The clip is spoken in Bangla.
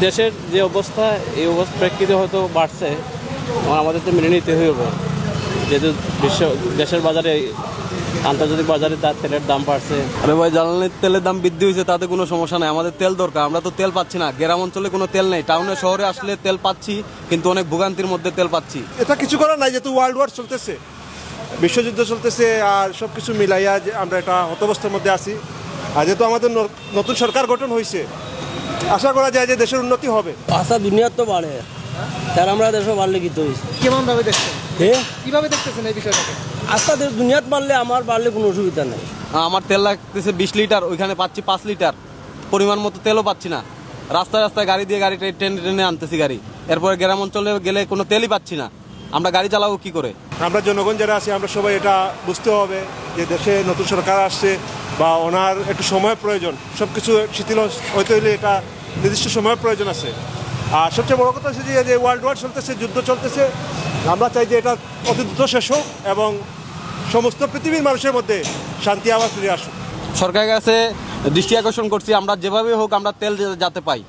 দেশের যে অবস্থা, এই অবস্থা প্রেক্ষিতে হয়তো বাড়ছে, আমাদের তো মেনে নিতে হবে, যেহেতু দেশের বাজারে, আন্তর্জাতিক বাজারে তার তেলের দাম বাড়ছে। আরে ভাই, জ্বালানির তেলের দাম বৃদ্ধি হয়েছে, তাতে কোনো সমস্যা নাই। আমাদের তেল দরকার, আমরা তো তেল পাচ্ছি না। গ্রাম অঞ্চলে কোনো তেল নেই, টাউনে শহরে আসলে তেল পাচ্ছি, কিন্তু অনেক ভোগান্তির মধ্যে তেল পাচ্ছি। এটা কিছু করার নাই, যেহেতু ওয়ার্ল্ড ওয়ার চলতেছে, বিশ্বযুদ্ধ চলতেছে, আর সব কিছু মিলাইয়া যে আমরা একটা হতাবস্থার মধ্যে আছি। আর যেহেতু আমাদের নতুন সরকার গঠন হয়েছে, আশা করা যায় যে দেশের উন্নতি হবে। আশা দুনিয়ার তো বাড়ে, তার আমরা দেশও বাড়লে কি তো হয়েছে। কেমন ভাবে দেখছেন, হ্যাঁ, কিভাবে দেখতেছেন এই বিষয়টাকে? আস্থা দুনিয়াত বাড়লে আমার বাড়লে কোনো অসুবিধা নেই। আমার তেল লাগতেছে 20 লিটার, ওইখানে পাচ্ছি 5 লিটার, পরিমাণ মতো তেলও পাচ্ছি না। রাস্তায় রাস্তায় গাড়ি দিয়ে গাড়ি টেনে টেনে আনতেছি গাড়ি, এরপরে গ্রাম অঞ্চলে গেলে কোনো তেলই পাচ্ছি না। আমরা গাড়ি চালাবো কি করে? আমরা জনগণ যারা আছি, আমরা সবাই এটা বুঝতে হবে যে দেশে নতুন সরকার আসছে, বা ওনার একটু সময়ের প্রয়োজন। সব কিছু শিথিল হইতে হইলে এটা নির্দিষ্ট সময়ের প্রয়োজন আছে। আর সবচেয়ে বড় কথা হচ্ছে যে ওয়ার্ল্ড ওয়ার চলতেছে, যুদ্ধ চলতেছে, আমরা চাই যে এটা অতি দ্রুত শেষ হোক এবং সমস্ত পৃথিবীর মানুষের মধ্যে শান্তি আবার ফিরে আসুক। সরকারের কাছে দৃষ্টি আকর্ষণ করছি, আমরা যেভাবে হোক আমরা তেল যাতে পাই।